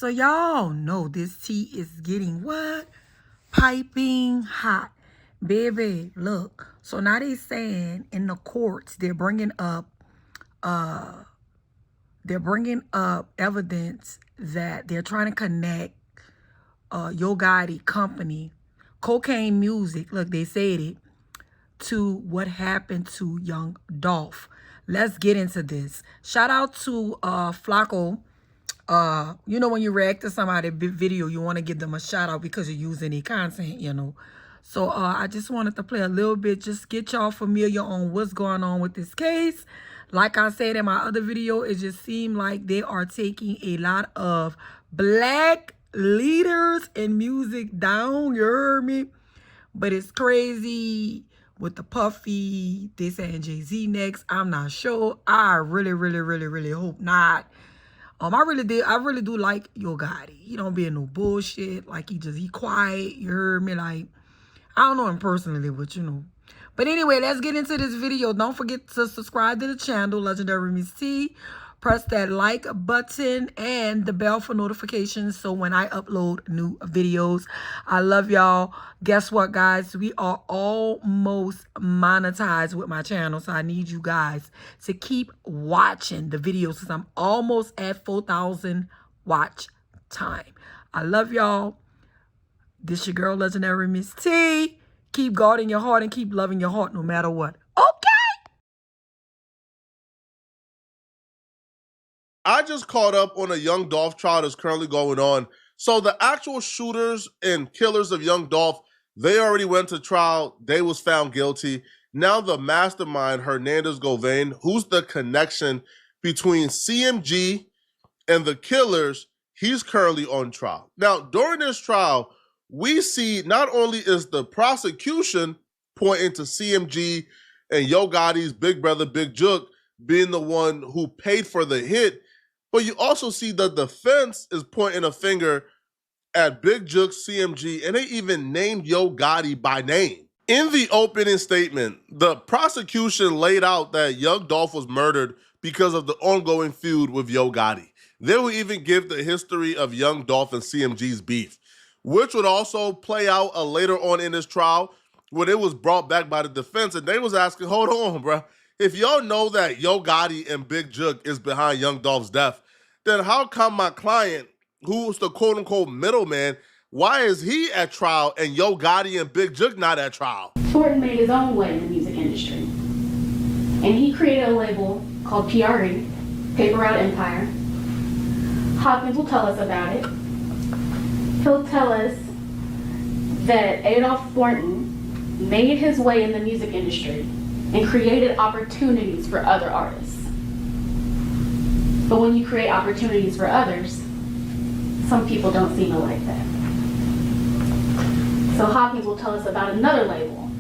So y'all know this tea is getting what? Piping hot. Baby, look. So now they saying in the courts, they're bringing up evidence that they're trying to connect Yo Gotti company, Cocaine Music, look, they said it, to what happened to young Dolph. Let's get into this. Shout out to Flacco. You know, when you react to somebody's video, you want to give them a shout out because you're using their content, you know. So I just wanted to play a little bit, just get y'all familiar on what's going on with this case. Like I said in my other video, it just seemed like they are taking a lot of black leaders in music down, you heard me? But it's crazy with the Puffy, they saying Jay-Z next. I'm not sure. I really hope not. I really do like Yo Gotti. He don't be in no bullshit. Like he quiet. You heard me? Like, I don't know him personally, but you know. But anyway, let's get into this video. Don't forget to subscribe to the channel, LegendaryMsTee. Press that like button and the bell for notifications so when I upload new videos. I love y'all. Guess what, guys? We are almost monetized with my channel, so I need you guys to keep watching the videos because I'm almost at 4,000 watch time. I love y'all. This your girl, LegendaryMsTee. Keep guarding your heart and keep loving your heart no matter what. Okay? I just caught up on a young Dolph trial that's currently going on. So the actual shooters and killers of young Dolph, they already went to trial. They was found guilty. Now the mastermind, Hernandez Govain, who's the connection between CMG and the killers, he's currently on trial. Now, during this trial, we see not only is the prosecution pointing to CMG and Yo Gotti's big brother, Big Jook, being the one who paid for the hit, but you also see the defense is pointing a finger at Big Jook, CMG, and they even named Yo Gotti by name. In the opening statement, the prosecution laid out that young Dolph was murdered because of the ongoing feud with Yo Gotti. They will even give the history of young Dolph and CMG's beef, which would also play out later on in this trial when it was brought back by the defense, and they was asking, hold on, bro. If y'all know that Yo Gotti and Big Jook is behind young Dolph's death, then how come my client, who's the quote-unquote middleman, why is he at trial and Yo Gotti and Big Jook not at trial? Thornton made his own way in the music industry. And he created a label called PRE, Paper Route Empire. Hopkins will tell us about it. He'll tell us that Adolph Thornton made his way in the music industry and created opportunities for other artists. But when you create opportunities for others, some people don't seem to like that. So Hopkins will tell us about another label,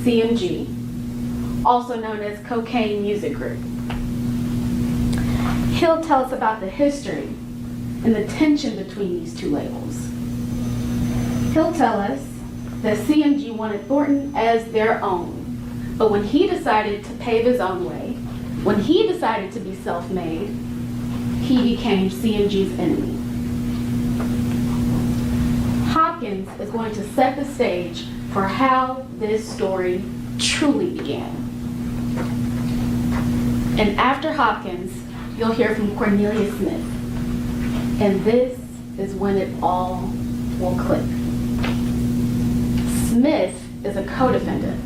CMG, also known as Cocaine Music Group. He'll tell us about the history and the tension between these two labels. He'll tell us that CMG wanted Thornton as their own, but when he decided to pave his own way, when he decided to be self-made, he became CMG's enemy. Hopkins is going to set the stage for how this story truly began. And after Hopkins, you'll hear from Cornelia Smith. And this is when it all will click. Smith is a co-defendant.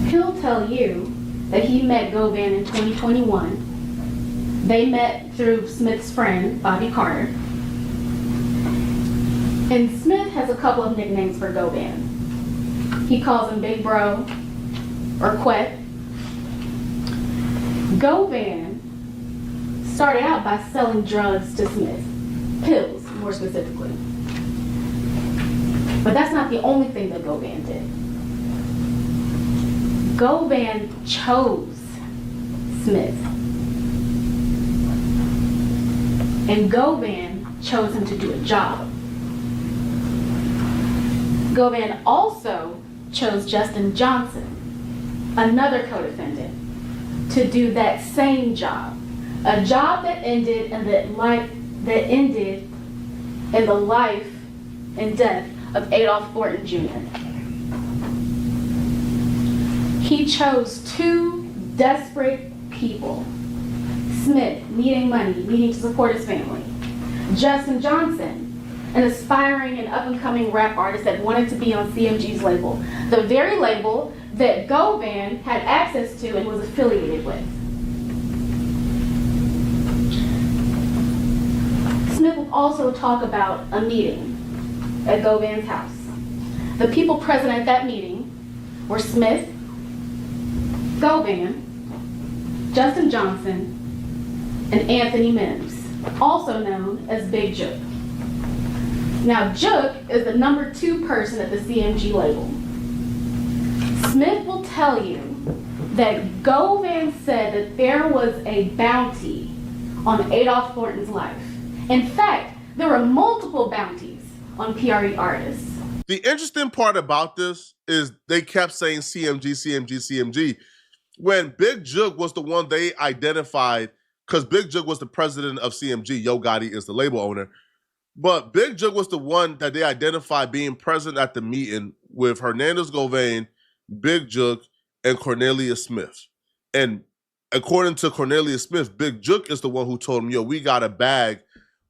He'll tell you that he met Govan in 2021. They met through Smith's friend, Bobby Carter. And Smith has a couple of nicknames for Govan. He calls him Big Bro or Quet. Govan started out by selling drugs to Smith, pills more specifically. But that's not the only thing that Govan did. Govan chose Smith. And Govan chose him to do a job. Govan also chose Justin Johnson, another co-defendant, to do that same job. A job that ended and that, like that ended in the life and death of Adolph Thornton Jr. He chose two desperate people. Smith, needing money, needing to support his family. Justin Johnson, an aspiring and up-and-coming rap artist that wanted to be on CMG's label, the very label that Govan had access to and was affiliated with. Smith will also talk about a meeting at Govan's house. The people present at that meeting were Smith, Govan, Justin Johnson, and Anthony Mims, also known as Big Jook. Now, Jook is the number 2 person at the CMG label. Smith will tell you that Govan said that there was a bounty on Adolph Thornton's life. In fact, there were multiple bounties on PRE artists. The interesting part about this is they kept saying CMG, CMG, CMG, when Big Jook was the one they identified, because Big Jook was the president of CMG, Yo Gotti is the label owner, but Big Jook was the one that they identified being present at the meeting with Hernandez Govan, Big Jook, and Cornelius Smith. And according to Cornelius Smith, Big Jook is the one who told him, yo, we got a bag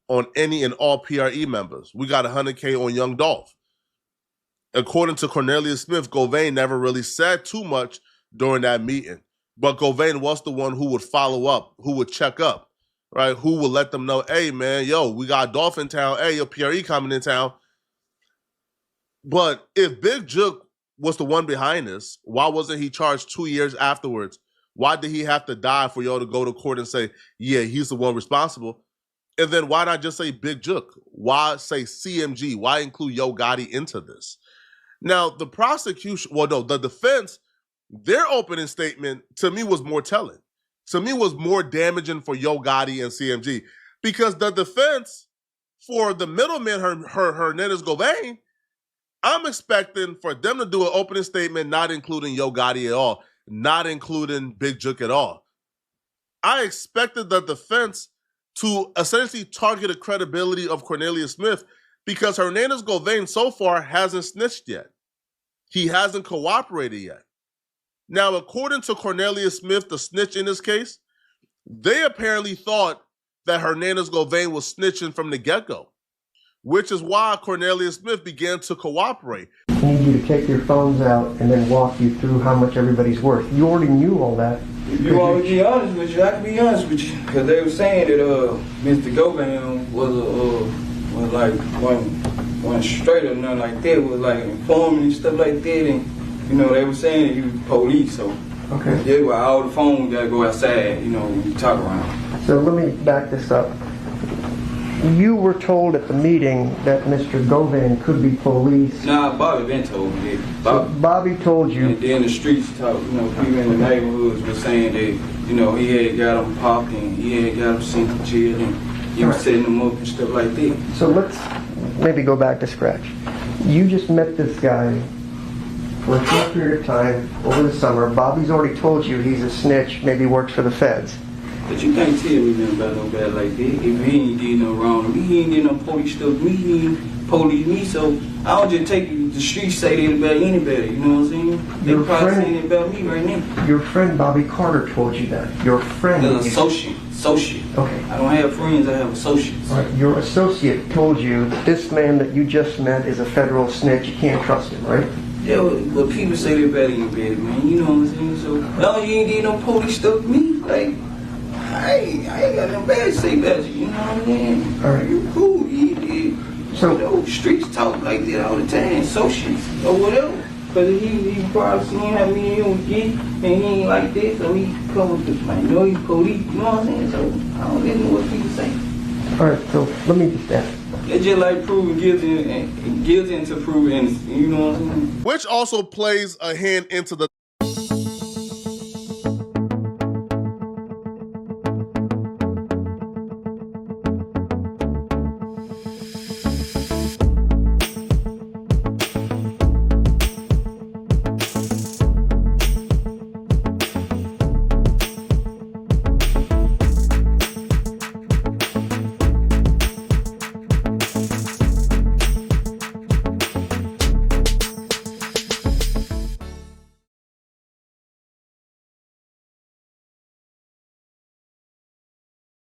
on any and all PRE members. We got 100K on Young Dolph. According to Cornelius Smith, Govan never really said too much during that meeting. But Govan was the one who would follow up, who would check up, right? Who would let them know, hey, man, yo, we got Dolph in town. Hey, your PRE coming in town. But if Big Jook was the one behind this, why wasn't he charged 2 years afterwards? Why did he have to die for y'all to go to court and say, yeah, he's the one responsible? And then why not just say Big Jook? Why say CMG? Why include Yo Gotti into this? Now, the prosecution, well, no, the defense, their opening statement to me was more telling. To me was more damaging for Yo Gotti and CMG, because the defense for the middleman, Hernandez Govan, I'm expecting for them to do an opening statement not including Yo Gotti at all, not including Big Jook at all. I expected the defense to essentially target the credibility of Cornelius Smith, because Hernandez Govan so far hasn't snitched yet. He hasn't cooperated yet. Now, according to Cornelius Smith, the snitch in this case, they apparently thought that Hernandez Govan was snitching from the get-go, which is why Cornelius Smith began to cooperate. I need you to take your phones out and then walk you through how much everybody's worth. You already knew all that. If you want to be honest with you, I can be honest with you. Because they were saying that Mr. Govan was like one straight or nothing like that, was like informing and stuff like that. And, you know, they were saying he was police, so okay. Yeah, well, all the phone gotta go outside, you know, when you talk around. So let me back this up. You were told at the meeting that Mr. Govan could be police. Nah, Bobby been told me that. Bobby told you. And then the streets talk, you know, people in the neighborhoods were saying that, you know, he had got him popped and he had got him sent to jail and he was setting them up and stuff like that. So let's maybe go back to scratch. You just met this guy for a short period of time over the summer. Bobby's already told you he's a snitch, maybe works for the feds. But you can't tell me nothing about no bad like that. If he ain't did no wrong to me, he ain't did no police stuff to me, he ain't police me, so I don't just take you to the street say that about anybody, you know what I'm saying? They probably saying it about me right now. Your friend Bobby Carter told you that. Your friend... An associate. Okay. I don't have friends, I have associates. Right. Your associate told you that this man that you just met is a federal snitch, you can't trust him, right? Yeah, but people say that about anybody, man, you know what I'm saying? So, no, you ain't did no police stuff to me, like... I ain't got no bad to say about you, you know what I mean? All right. You cool, you so, know, streets talk like that all the time, associates or whatever. Because he probably seen how me and him would get, and he ain't like that, so he come with this, man, you know, he police, you know what I'm saying? So, I don't even know what people say. All right, so let me just ask. It's just like proving guilty and to prove innocent, you know what I'm saying? Which also plays a hand into the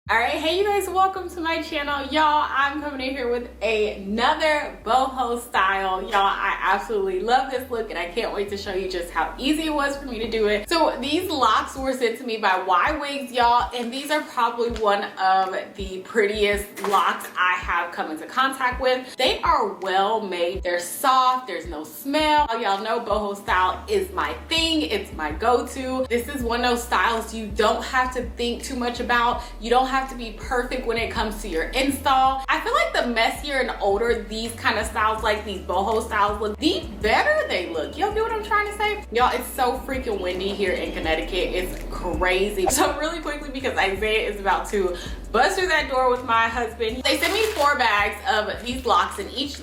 All right, hey you guys, welcome to my channel. Y'all, I'm coming in here with another boho style. Y'all, I absolutely love this look and I can't wait to show you just how easy it was for me to do it. So these locks were sent to me by Y Wigs, y'all, and these are probably one of the prettiest locks I have come into contact with. They are well made, they're soft, there's no smell. Y'all know boho style is my thing, it's my go-to. This is one of those styles you don't have to think too much about. You don't have to be perfect when it comes to your install. I feel like the messier and older these kind of styles, like these boho styles look, the better they look. Y'all get what I'm trying to say? Y'all, it's so freaking windy here in Connecticut. It's crazy. So really quickly, because Isaiah is about to bust through that door with my husband, they sent me 4 bags of these locks, and each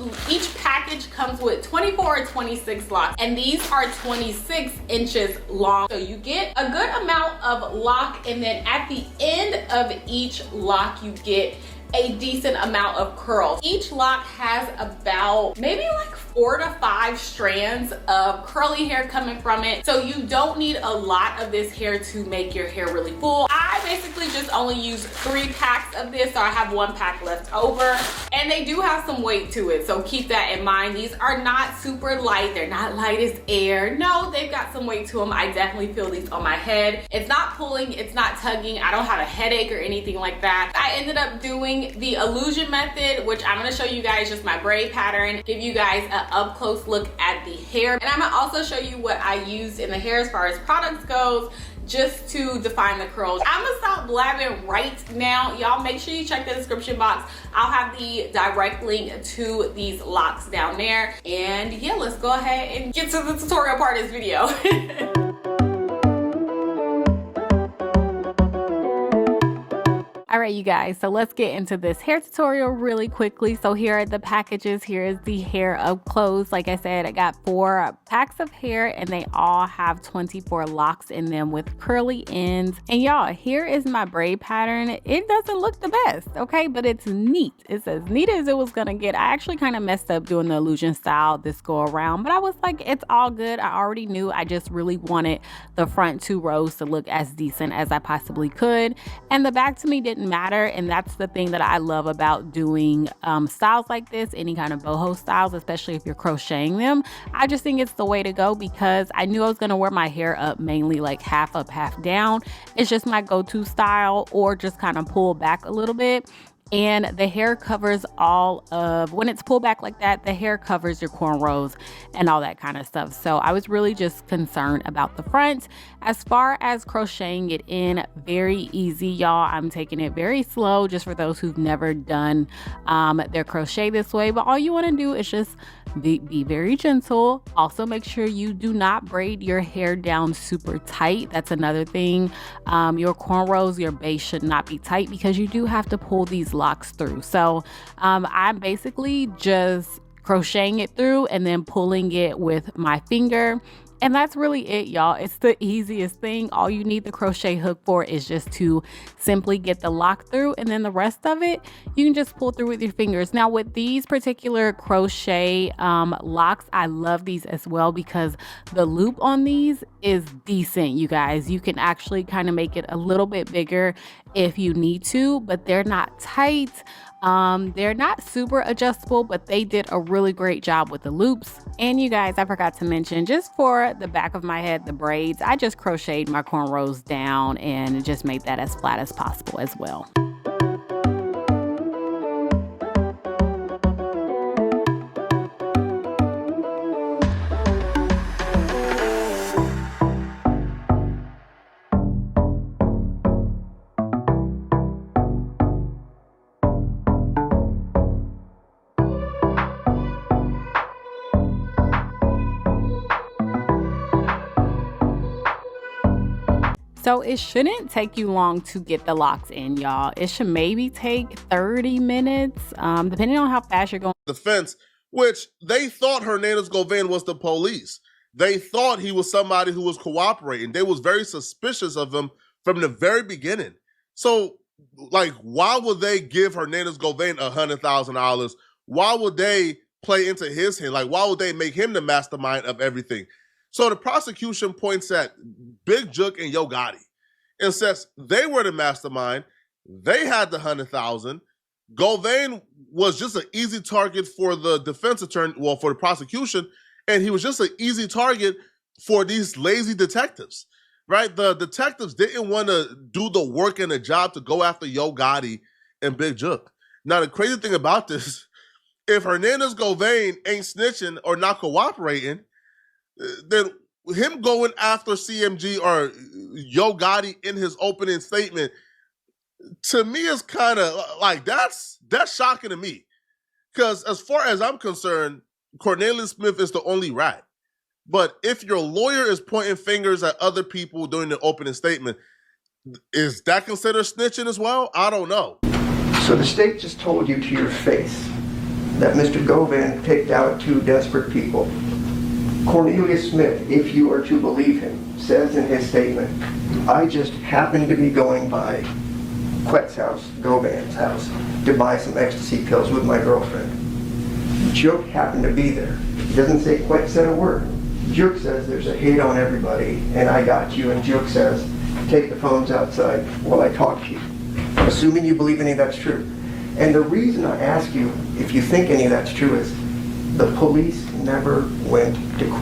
package comes with 24 or 26 locks, and these are 26 inches long. So you get a good amount of lock, and then at the end of each lock you get a decent amount of curls. Each lock has about maybe like 4 to 5 strands of curly hair coming from it. So you don't need a lot of this hair to make your hair really full. I basically just only use 3 packs of this, so I have 1 pack left over. And they do have some weight to it, so keep that in mind. These are not super light. They're not light as air. No, they've got some weight to them. I definitely feel these on my head. It's not pulling, it's not tugging. I don't have a headache or anything like that. I ended up doing the illusion method, which I'm gonna show you guys just my braid pattern, give you guys an up close look at the hair, and I'm gonna also show you what I used in the hair as far as products goes, just to define the curls. I'm gonna stop blabbing right now. Y'all make sure you check the description box. I'll have the direct link to these locks down there. And yeah, let's go ahead and get to the tutorial part of this video. All right, you guys, so let's get into this hair tutorial really quickly. So here are the packages. Here is the hair up close. Like I said, I got 4 packs of hair and they all have 24 locks in them with curly ends. And y'all, here is my braid pattern. It doesn't look the best, okay, but it's neat. It's as neat as it was gonna get. I actually kind of messed up doing the illusion style this go around, but I was like, it's all good. I already knew. I just really wanted the front 2 rows to look as decent as I possibly could. And the back to me didn't matter, and that's the thing that I love about doing styles like this, any kind of boho styles, especially if you're crocheting them. I just think it's the way to go because I knew I was going to wear my hair up mainly like half up, half down. It's just my go-to style, or just kind of pull back a little bit. And the hair covers all of, when it's pulled back like that, the hair covers your cornrows and all that kind of stuff. So I was really just concerned about the front. As far as crocheting it in, very easy, y'all. I'm taking it very slow just for those who've never done their crochet this way. But all you want to do is just be very gentle. Also, make sure you do not braid your hair down super tight. That's another thing. Your cornrows, your base should not be tight because you do have to pull these locks through. So I'm basically just crocheting it through and then pulling it with my finger. And that's really it, y'all. It's the easiest thing. All you need the crochet hook for is just to simply get the lock through, and then the rest of it you can just pull through with your fingers. Now with these particular crochet locks, I love these as well because the loop on these is decent, you guys. You can actually kind of make it a little bit bigger if you need to, but they're not tight. They're not super adjustable, but they did a really great job with the loops. And you guys, I forgot to mention, just for the back of my head, the braids, I just crocheted my cornrows down and just made that as flat as possible as well. So it shouldn't take you long to get the locks in, y'all. It should maybe take 30 minutes, depending on how fast you're going. Defense, which they thought Hernandez Govan was the police. They thought he was somebody who was cooperating. They was very suspicious of him from the very beginning. So, like, why would they give Hernandez Govan $100,000? Why would they play into his hand? Like, why would they make him the mastermind of everything? So the prosecution points at Big Jook and Yo Gotti and says they were the mastermind. They had the 100,000. Govain was just an easy target for the defense attorney, well, for the prosecution, and he was just an easy target for these lazy detectives, right? The detectives didn't want to do the work and the job to go after Yo Gotti and Big Jook. Now, the crazy thing about this, if Hernandez Govain ain't snitching or not cooperating, then him going after CMG or Yo Gotti in his opening statement, to me, is kind of like, that's shocking to me. Because as far as I'm concerned, Cornelius Smith is the only rat. But if your lawyer is pointing fingers at other people during the opening statement, is that considered snitching as well? I don't know. So the state just told you to your face that Mr. Govan picked out 2 desperate people. Cornelius Smith, if you are to believe him, says in his statement, I just happened to be going by Quet's house, Govan's house, to buy some ecstasy pills with my girlfriend. Jook happened to be there. He doesn't say Quet said a word. Jook says there's a hate on everybody, and I got you, and Jook says, take the phones outside while I talk to you. Assuming you believe any of that's true. And the reason I ask you if you think any of that's true is the police never went to Quet.